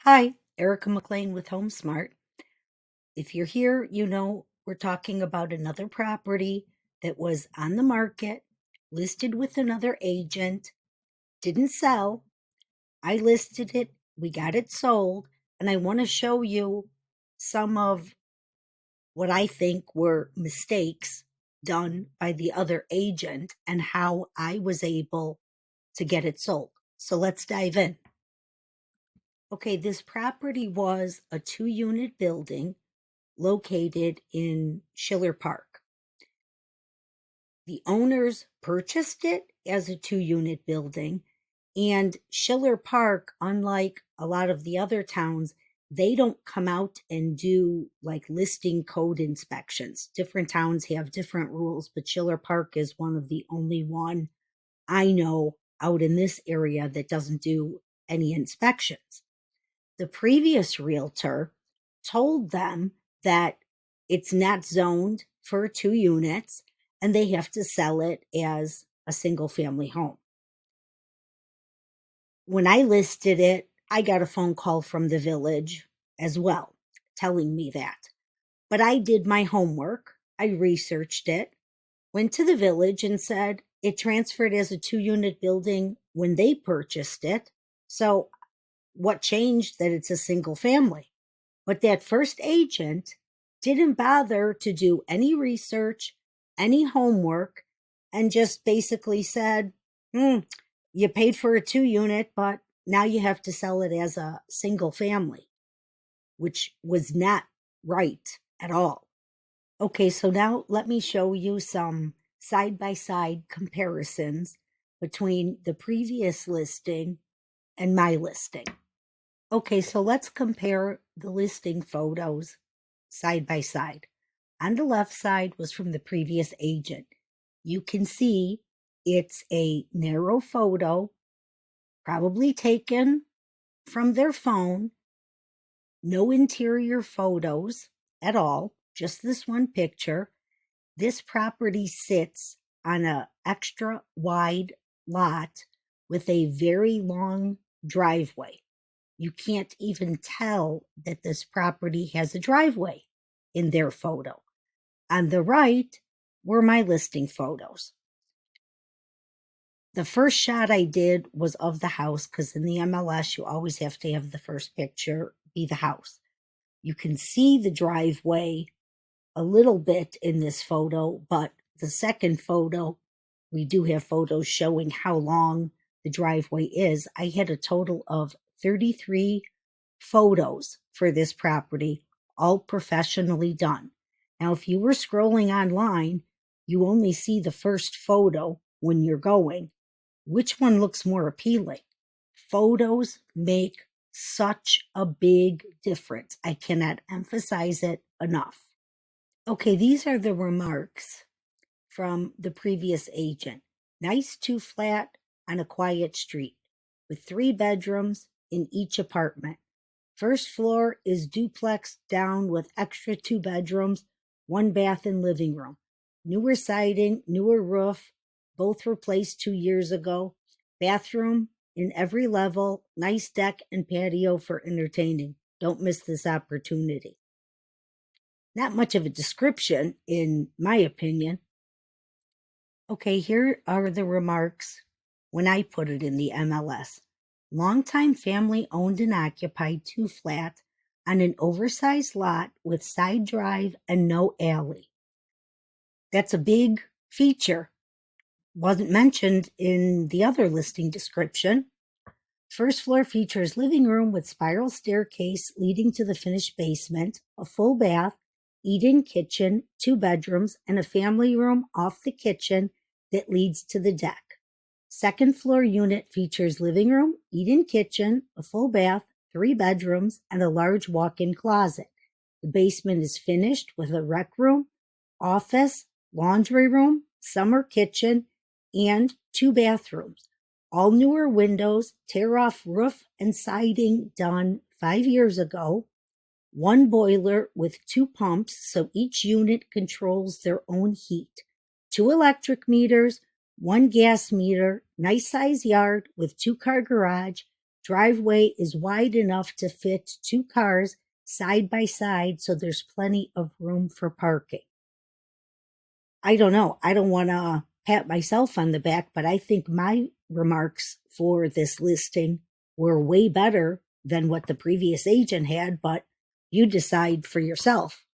Hi, Erica McClain with HomeSmart. If you're here, you know we're talking about another property that was on the market, listed with another agent, didn't sell. I listed it, we got it sold, and I want to show you some of what I think were mistakes done by the other agent and how I was able to get it sold. So let's dive in. Okay, this property was a 2-unit building located in Schiller Park. The owners purchased it as a 2-unit building, and Schiller Park, unlike a lot of the other towns, they don't come out and do like listing code inspections. Different towns have different rules, but Schiller Park is one of the only one I know out in this area that doesn't do any inspections. The previous realtor told them that it's not zoned for 2 units and they have to sell it as a single family home. When I listed it, I got a phone call from the village as well telling me that. But I did my homework. I researched it, went to the village and said it transferred as a 2-unit building when they purchased it. So what changed that it's a single family? But that first agent didn't bother to do any research, any homework, and just basically said, you paid for a 2-unit, but now you have to sell it as a single family, which was not right at all. Okay, so now let me show you some side by side comparisons between the previous listing and my listing. Okay, so let's compare the listing photos side by side. On the left side was from the previous agent. You can see it's a narrow photo, probably taken from their phone, no interior photos at all, just this one picture. This property sits on an extra wide lot with a very long driveway. You can't even tell that this property has a driveway in their photo. On the right were my listing photos. The first shot I did was of the house because in the MLS, you always have to have the first picture be the house. You can see the driveway a little bit in this photo, but the second photo, we do have photos showing how long the driveway is. I had a total of 33 photos for this property, all professionally done. Now, if you were scrolling online, you only see the first photo when you're going. Which one looks more appealing? Photos make such a big difference. I cannot emphasize it enough. Okay, these are the remarks from the previous agent. Nice 2-flat on a quiet street with 3 bedrooms in each apartment. First floor is duplex down with extra 2 bedrooms, 1 bath and living room. Newer siding, newer roof, both replaced 2 years ago. Bathroom in every level, nice deck and patio for entertaining. Don't miss this opportunity. Not much of a description, in my opinion. Okay, here are the remarks when I put it in the MLS. Longtime family owned and occupied 2-flat on an oversized lot with side drive and no alley. That's a big feature. Wasn't mentioned in the other listing description. First floor features living room with spiral staircase leading to the finished basement, a full bath, eat-in kitchen, 2 bedrooms, and a family room off the kitchen that leads to the deck. Second floor unit features living room, eat-in kitchen, a full bath, 3 bedrooms, and a large walk-in closet. The basement is finished with a rec room, office, laundry room, summer kitchen, and 2 bathrooms. All newer windows, tear-off roof and siding done 5 years ago. 1 boiler with 2 pumps, so each unit controls their own heat. 2 electric meters, 1 gas meter, nice size yard with 2-car garage, driveway is wide enough to fit 2 cars side by side, so there's plenty of room for parking. I don't know. I don't want to pat myself on the back, but I think my remarks for this listing were way better than what the previous agent had, but you decide for yourself.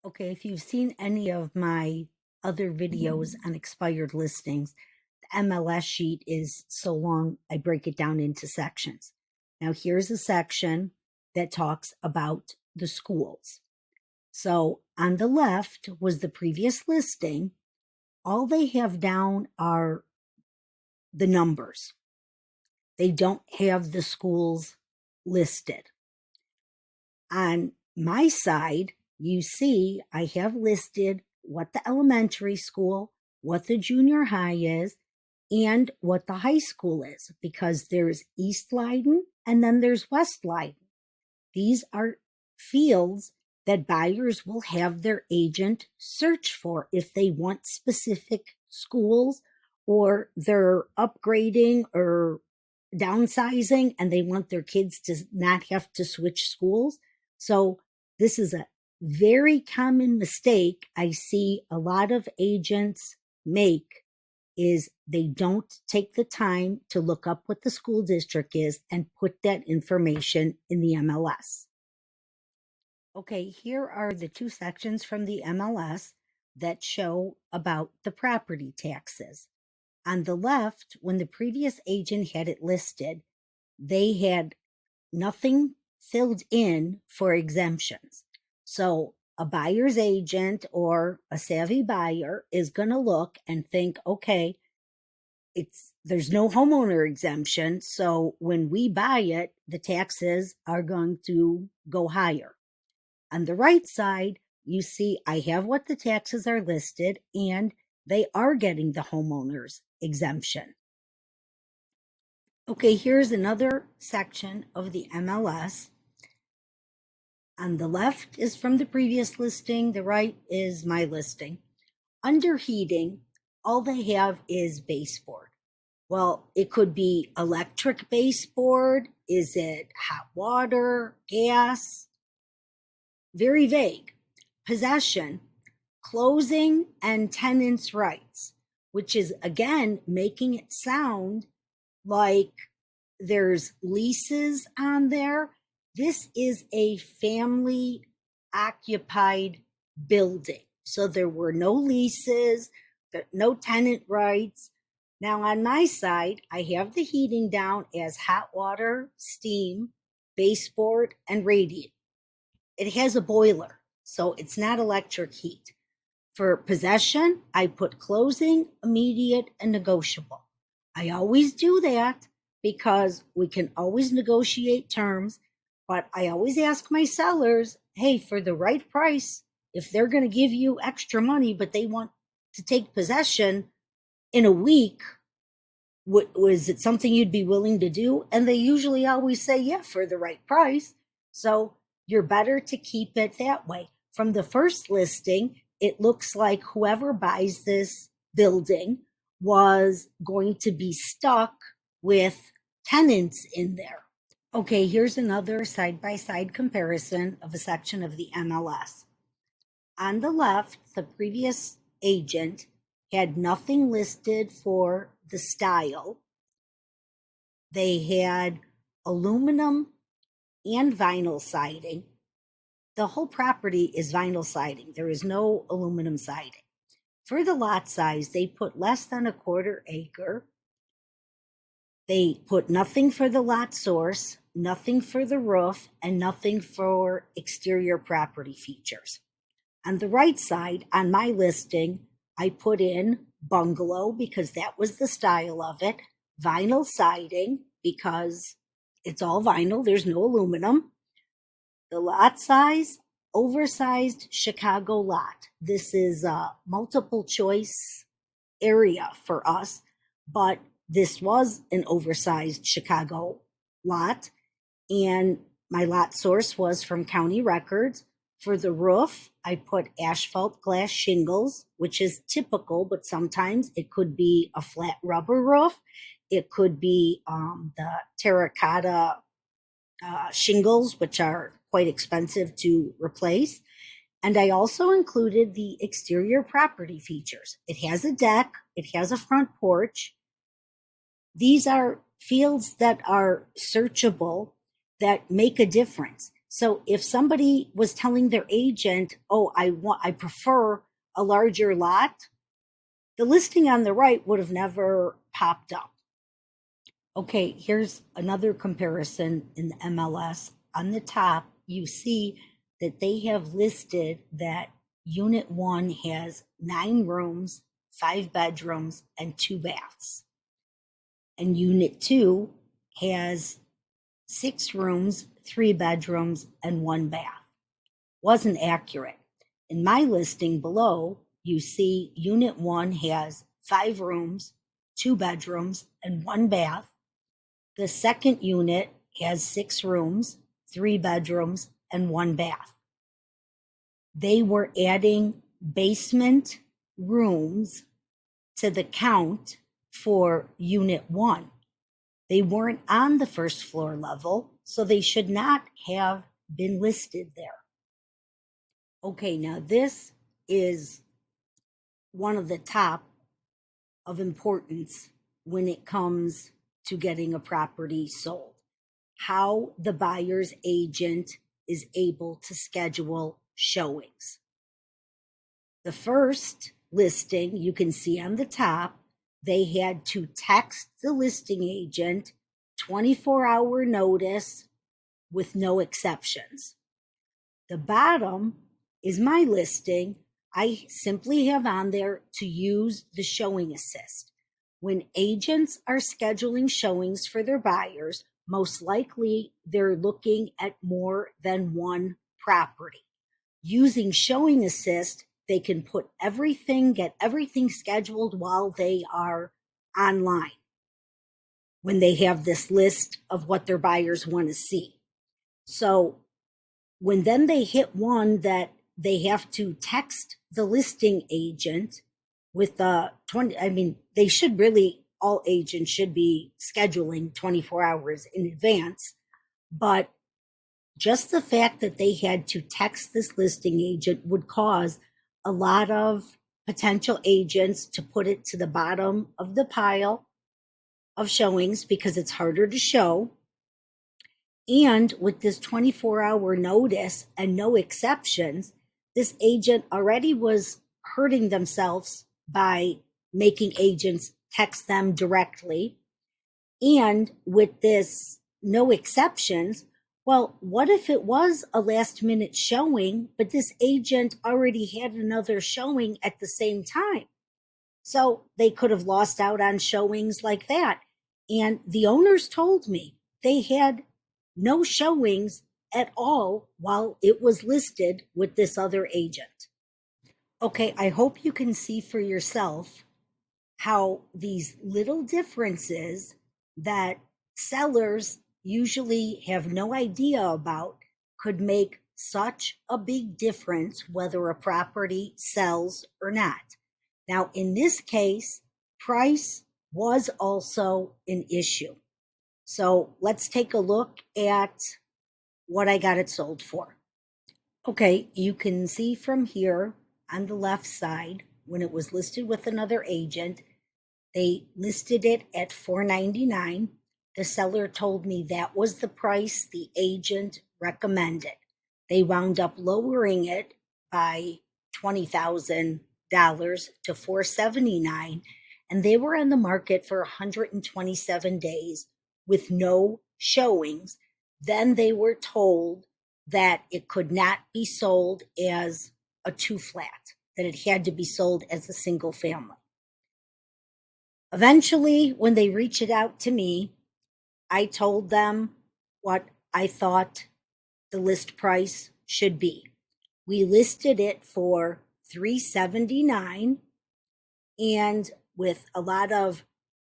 Okay, if you've seen any of my other videos on expired listings, the MLS sheet is so long, I break it down into sections. Now, here's a section that talks about the schools. So on the left was the previous listing. All they have down are the numbers. They don't have the schools listed. On my side, you see I have listed what the elementary school, what the junior high is, and what the high school is, because there's East Leiden and then there's West Leiden. These are fields that buyers will have their agent search for if they want specific schools, or they're upgrading or downsizing and they want their kids to not have to switch schools. So this is a very common mistake I see a lot of agents make, is they don't take the time to look up what the school district is and put that information in the MLS. Okay, here are the 2 sections from the MLS that show about the property taxes. On the left, when the previous agent had it listed, they had nothing filled in for exemptions. So a buyer's agent or a savvy buyer is going to look and think, okay, there's no homeowner exemption, so when we buy it, the taxes are going to go higher. On the right side, you see I have what the taxes are listed, and they are getting the homeowners exemption. Okay, here's another section of the MLS. On the left is from the previous listing, the right is my listing. Under heating, all they have is baseboard. Well, it could be electric baseboard. Is it hot water, gas? Very vague. Possession, closing, and tenants' rights, which is, again, making it sound like there's leases on there. This is a family occupied building. So there were no leases, no tenant rights. Now on my side, I have the heating down as hot water, steam, baseboard, and radiant. It has a boiler, so it's not electric heat. For possession, I put closing, immediate, and negotiable. I always do that because we can always negotiate terms, but I always ask my sellers, hey, for the right price, if they're going to give you extra money, but they want to take possession in a week, was it something you'd be willing to do? And they usually always say, yeah, for the right price. So you're better to keep it that way. From the first listing, it looks like whoever buys this building was going to be stuck with tenants in there. Okay, here's another side-by-side comparison of a section of the MLS. On the left, the previous agent had nothing listed for the style. They had aluminum and vinyl siding. The whole property is vinyl siding. There is no aluminum siding. For the lot size, they put less than a quarter acre. They put nothing for the lot source, nothing for the roof, and nothing for exterior property features. On the right side, on my listing, I put in bungalow because that was the style of it, vinyl siding because it's all vinyl, there's no aluminum. The lot size, oversized Chicago lot. This is a multiple choice area for us, but this was an oversized Chicago lot, and my lot source was from county records. For the roof, I put asphalt glass shingles, which is typical, but sometimes it could be a flat rubber roof. It could be the terracotta shingles, which are quite expensive to replace. And I also included the exterior property features. It has a deck, it has a front porch. These are fields that are searchable that make a difference. So if somebody was telling their agent, "Oh, I prefer a larger lot," the listing on the right would have never popped up. Okay, here's another comparison in the MLS. On the top, you see that they have listed that Unit 1 has 9 rooms, 5 bedrooms, and 2 baths. And Unit 2 has 6 rooms, 3 bedrooms, and 1 bath. Wasn't accurate. In my listing below, you see Unit 1 has 5 rooms, 2 bedrooms, and 1 bath. The second unit has 6 rooms, 3 bedrooms, and 1 bath. They were adding basement rooms to the count for Unit 1. They weren't on the first floor level, so they should not have been listed there. Okay, now this is one of the top of importance when it comes to getting a property sold. How the buyer's agent is able to schedule showings. The first listing you can see on the top, they had to text the listing agent 24-hour notice with no exceptions. The bottom is my listing. I simply have on there to use the showing assist. When agents are scheduling showings for their buyers, most likely they're looking at more than one property. Using showing assist, they can put get everything scheduled while they are online, when they have this list of what their buyers want to see. So when then they hit one that they have to text the listing agent with they should really, all agents should be scheduling 24 hours in advance, but just the fact that they had to text this listing agent would cause a lot of potential agents to put it to the bottom of the pile of showings because it's harder to show. And with this 24-hour notice and no exceptions, this agent already was hurting themselves by making agents text them directly. And with this no exceptions, well, what if it was a last minute showing, but this agent already had another showing at the same time? So they could have lost out on showings like that. And the owners told me they had no showings at all while it was listed with this other agent. Okay, I hope you can see for yourself how these little differences that sellers usually have no idea about could make such a big difference whether a property sells or not. Now, in this case, price was also an issue. So let's take a look at what I got it sold for. Okay, you can see from here on the left side, when it was listed with another agent, they listed it at $499. The seller told me that was the price the agent recommended. They wound up lowering it by $20,000 to $479, and they were on the market for 127 days with no showings. Then they were told that it could not be sold as a 2-flat, that it had to be sold as a single family. Eventually, when they reached out to me, I told them what I thought the list price should be. We listed it for $379, and with a lot of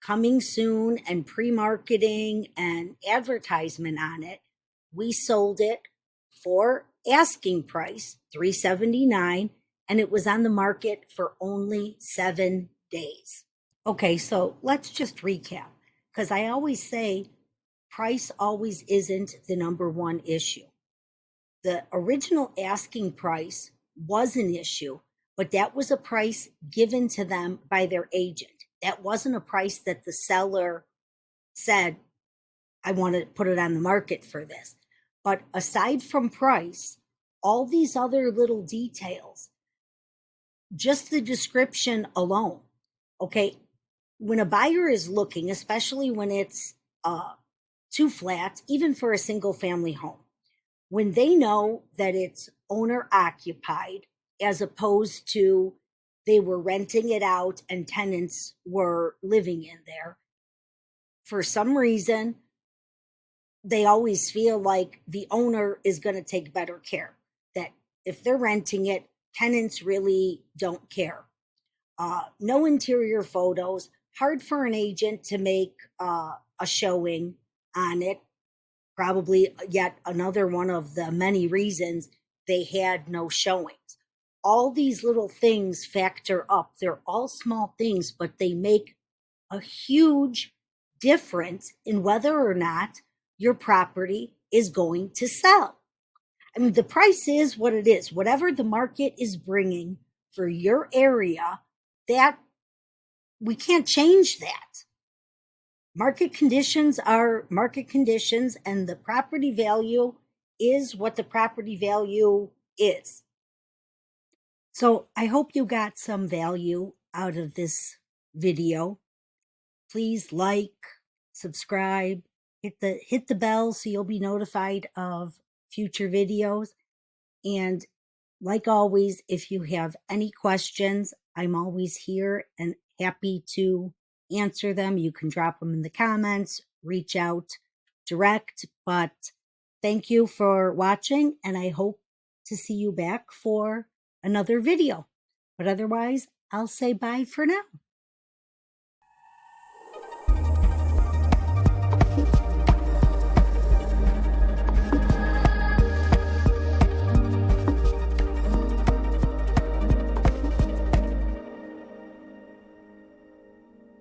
coming soon and pre-marketing and advertisement on it, we sold it for asking price $379, and it was on the market for only 7 days. Okay, so let's just recap. because I always say price always isn't the number one issue. The original asking price was an issue, but that was a price given to them by their agent. That wasn't a price that the seller said, I want to put it on the market for this. But aside from price, all these other little details, just the description alone, okay, when a buyer is looking, especially when it's two flats, even for a single family home, when they know that it's owner occupied as opposed to they were renting it out and tenants were living in there, for some reason, they always feel like the owner is going to take better care. That if they're renting it, tenants really don't care. No interior photos, hard for an agent to make a showing on it. Probably yet another one of the many reasons they had no showings. All these little things factor up. They're all small things, but they make a huge difference in whether or not your property is going to sell. I mean, the price is what it is. Whatever the market is bringing for your area, that we can't change that. Market conditions are market conditions, and the property value is what the property value is. So I hope you got some value out of this video. Please like, subscribe, hit the bell so you'll be notified of future videos. And like always, if you have any questions, I'm always here and happy to answer them. You can drop them in the comments, reach out direct. But thank you for watching, and I hope to see you back for another video. But otherwise, I'll say bye for now.